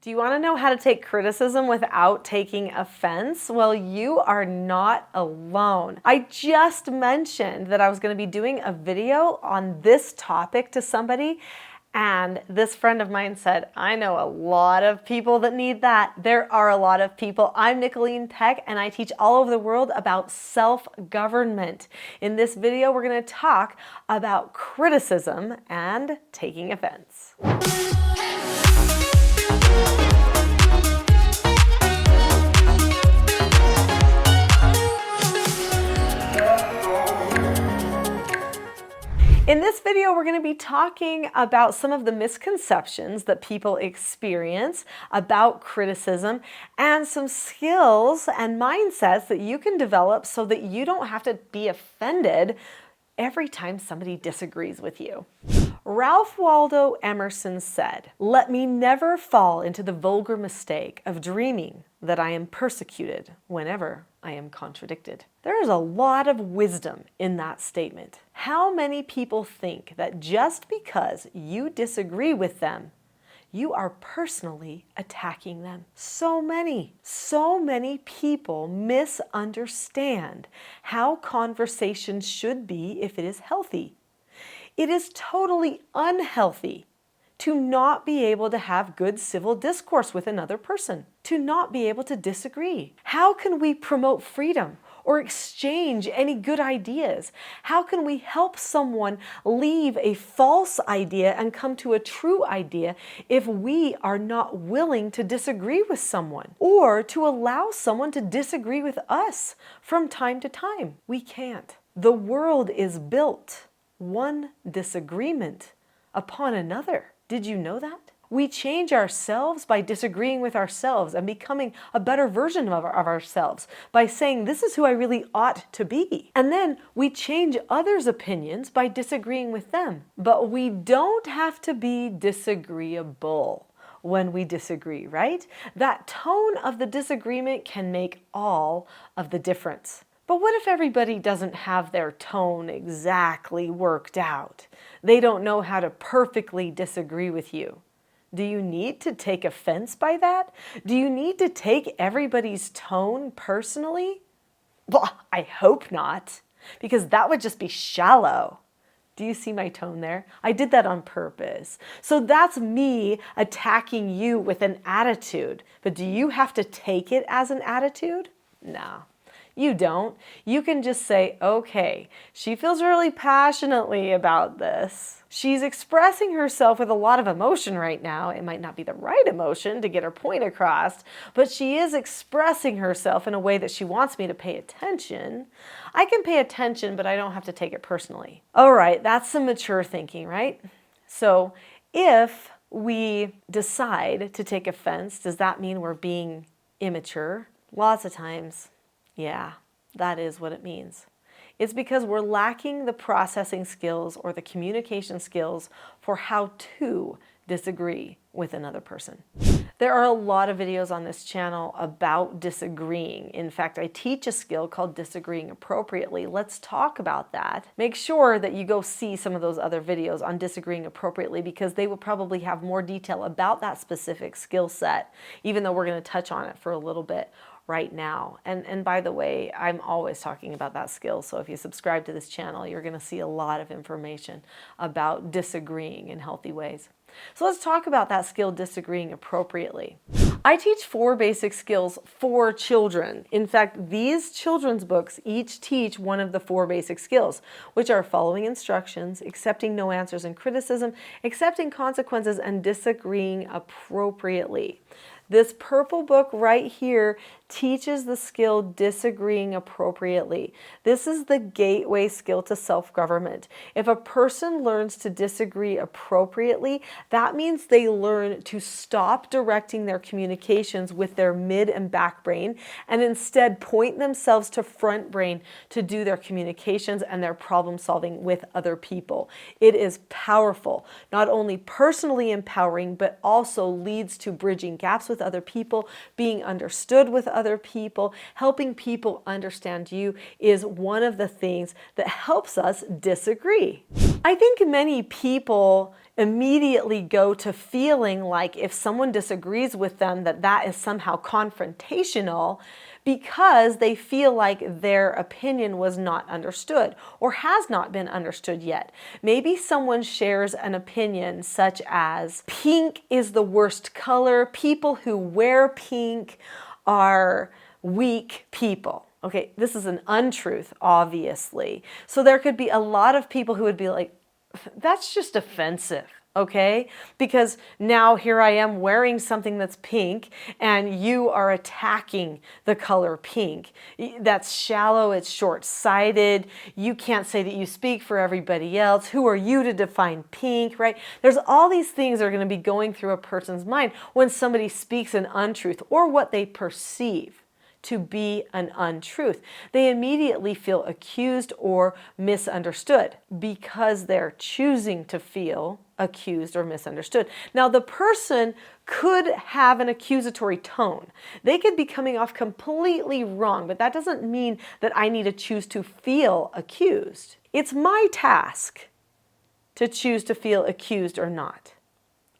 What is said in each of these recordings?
Do you want to know how to take criticism without taking offense? Well, you are not alone. I just mentioned that I was going to be doing a video on this topic to somebody, and this friend of mine said, I know a lot of people that need that. There are a lot of people. I'm Nicholeen Peck, and I teach all over the world about self-government. In this video, we're going to talk about criticism and taking offense. In this video, we're going to be talking about some of the misconceptions that people experience about criticism and some skills and mindsets that you can develop so that you don't have to be offended every time somebody disagrees with you. Ralph Waldo Emerson said, "Let me never fall into the vulgar mistake of dreaming that I am persecuted whenever I am contradicted." There is a lot of wisdom in that statement. How many people think that just because you disagree with them, you are personally attacking them? So many people misunderstand how conversation should be if it is healthy. It is totally unhealthy to not be able to have good civil discourse with another person, to not be able to disagree. How can we promote freedom or exchange any good ideas? How can we help someone leave a false idea and come to a true idea if we are not willing to disagree with someone or to allow someone to disagree with us from time to time? We can't. The world is built one disagreement upon another. Did you know that? We change ourselves by disagreeing with ourselves and becoming a better version of ourselves by saying, this is who I really ought to be. And then we change others' opinions by disagreeing with them. But we don't have to be disagreeable when we disagree, right? That tone of the disagreement can make all of the difference. But what if everybody doesn't have their tone exactly worked out? They don't know how to perfectly disagree with you. Do you need to take offense by that? Do you need to take everybody's tone personally? Well, I hope not, because that would just be shallow. Do you see my tone there? I did that on purpose. So that's me attacking you with an attitude. But do you have to take it as an attitude? No. You don't. You can just say, okay, she feels really passionately about this. She's expressing herself with a lot of emotion right now. It might not be the right emotion to get her point across, but she is expressing herself in a way that she wants me to pay attention. I can pay attention, but I don't have to take it personally. All right, that's some mature thinking, right? So if we decide to take offense, does that mean we're being immature? Lots of times. Yeah, that is what it means. It's because we're lacking the processing skills or the communication skills for how to disagree with another person. There are a lot of videos on this channel about disagreeing. In fact, I teach a skill called disagreeing appropriately. Let's talk about that. Make sure that you go see some of those other videos on disagreeing appropriately because they will probably have more detail about that specific skill set, even though we're going to touch on it for a little bit right now. And by the way, I'm always talking about that skill. So if you subscribe to this channel, you're going to see a lot of information about disagreeing in healthy ways. So let's talk about that skill, disagreeing appropriately. I teach 4 basic skills for children. In fact, these children's books each teach one of the 4 basic skills, which are following instructions, accepting no answers and criticism, accepting consequences, and disagreeing appropriately. This purple book right here teaches the skill disagreeing appropriately. This is the gateway skill to self-government. If a person learns to disagree appropriately, that means they learn to stop directing their communications with their mid and back brain and instead point themselves to front brain to do their communications and their problem solving with other people. It is powerful, not only personally empowering, but also leads to bridging gaps with other people, being understood with other people, helping people understand you is one of the things that helps us disagree. I think many people immediately go to feeling like if someone disagrees with them, that is somehow confrontational because they feel like their opinion was not understood or has not been understood yet. Maybe someone shares an opinion such as pink is the worst color. People who wear pink are weak people. Okay, this is an untruth, obviously. So there could be a lot of people who would be like, that's just offensive, okay? Because now here I am wearing something that's pink and you are attacking the color pink. That's shallow, it's short-sighted. You can't say that you speak for everybody else. Who are you to define pink, right? There's all these things that are going to be going through a person's mind when somebody speaks an untruth or what they perceive to be an untruth. They immediately feel accused or misunderstood because they're choosing to feel accused or misunderstood. Now, the person could have an accusatory tone. They could be coming off completely wrong, but that doesn't mean that I need to choose to feel accused. It's my task to choose to feel accused or not.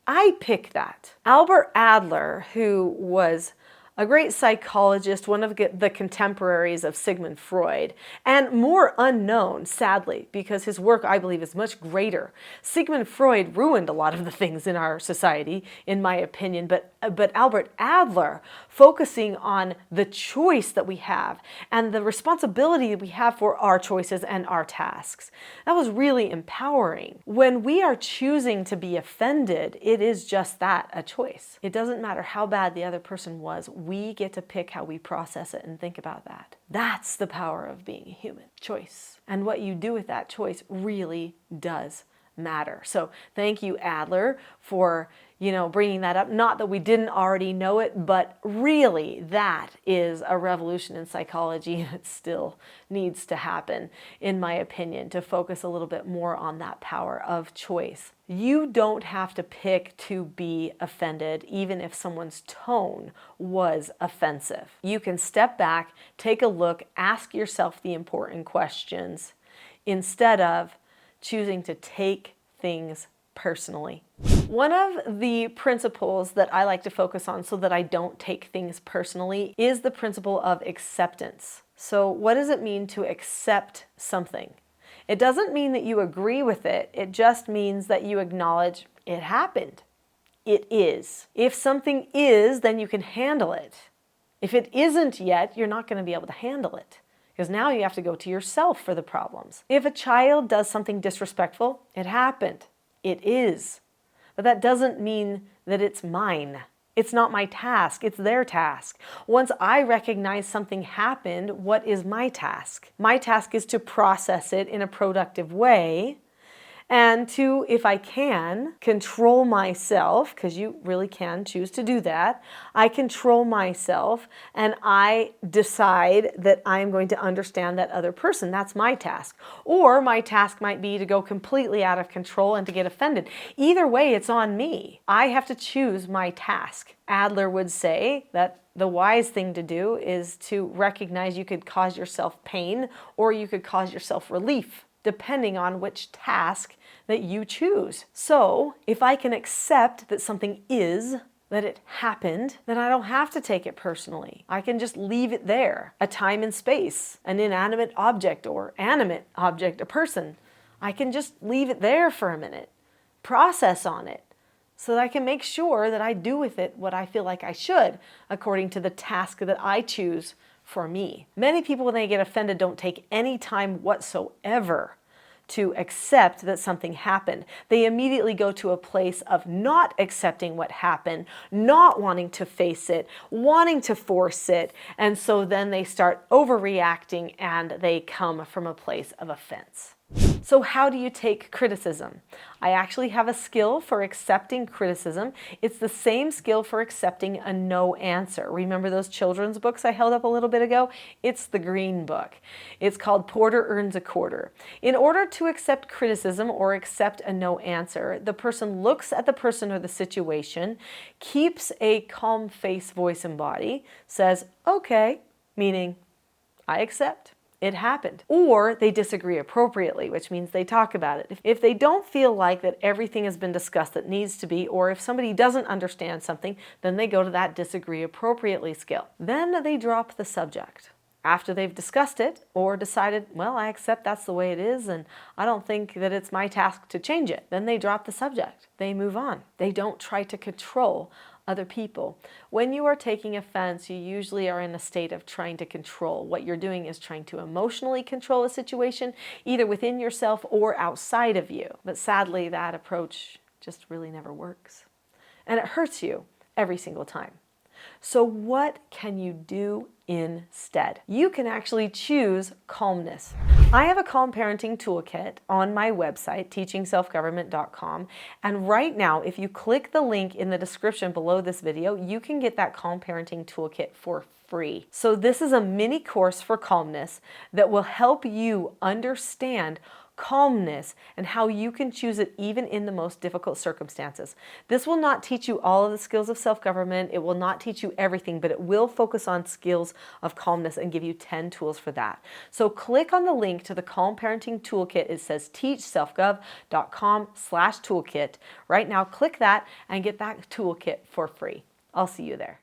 I pick that. Albert Adler, who was a great psychologist, one of the contemporaries of Sigmund Freud, and more unknown, sadly, because his work, I believe, is much greater. Sigmund Freud ruined a lot of the things in our society, in my opinion, but Albert Adler, focusing on the choice that we have and the responsibility we have for our choices and our tasks. That was really empowering. When we are choosing to be offended, it is just that, a choice. It doesn't matter how bad the other person was. We get to pick how we process it and think about that. That's the power of being a human. Choice. And what you do with that choice really does matter. So thank you, Adler, for bringing that up. Not that we didn't already know it, but really that is a revolution in psychology, and it still needs to happen, in my opinion, to focus a little bit more on that power of choice. You don't have to pick to be offended, even if someone's tone was offensive. You can step back, take a look, ask yourself the important questions instead of choosing to take things personally. One of the principles that I like to focus on so that I don't take things personally is the principle of acceptance. So what does it mean to accept something? It doesn't mean that you agree with it. It just means that you acknowledge it happened. It is. If something is, then you can handle it. If it isn't yet, you're not going to be able to handle it, because now you have to go to yourself for the problems. If a child does something disrespectful, it happened. It is. But that doesn't mean that it's mine. It's not my task, it's their task. Once I recognize something happened, what is my task? My task is to process it in a productive way and to, if I can, control myself, because you really can choose to do that. I control myself and I decide that I'm going to understand that other person. That's my task. Or my task might be to go completely out of control and to get offended. Either way, it's on me. I have to choose my task. Adler would say that the wise thing to do is to recognize you could cause yourself pain or you could cause yourself relief, depending on which task that you choose. So if I can accept that something is, that it happened, then I don't have to take it personally. I can just leave it there. A time and space, an inanimate object or animate object, a person. I can just leave it there for a minute, process on it, so that I can make sure that I do with it what I feel like I should, according to the task that I choose for me. Many people, when they get offended, don't take any time whatsoever to accept that something happened. They immediately go to a place of not accepting what happened, not wanting to face it, wanting to force it, and so then they start overreacting and they come from a place of offense. So how do you take criticism? I actually have a skill for accepting criticism. It's the same skill for accepting a no answer. Remember those children's books I held up a little bit ago? It's the green book. It's called Porter Earns a Quarter. In order to accept criticism or accept a no answer, the person looks at the person or the situation, keeps a calm face, voice, and body, says, okay, meaning I accept. it happened. Or they disagree appropriately, which means they talk about it. If they don't feel like that everything has been discussed that needs to be, or if somebody doesn't understand something, then they go to that disagree appropriately skill. Then they drop the subject. After they've discussed it or decided, well, I accept that's the way it is and I don't think that it's my task to change it, then they drop the subject. They move on. They don't try to control other people. When you are taking offense, you usually are in a state of trying to control. What you're doing is trying to emotionally control a situation, either within yourself or outside of you. But sadly, that approach just really never works. And it hurts you every single time. So what can you do instead? You can actually choose calmness. I have a calm parenting toolkit on my website, teachingselfgovernment.com. And right now, if you click the link in the description below this video, you can get that calm parenting toolkit for free. So this is a mini course for calmness that will help you understand calmness and how you can choose it even in the most difficult circumstances. This will not teach you all of the skills of self-government. It will not teach you everything, but it will focus on skills of calmness and give you 10 tools for that. So click on the link to the Calm Parenting Toolkit. It says teachselfgov.com/toolkit. Right now, click that and get that toolkit for free. I'll see you there.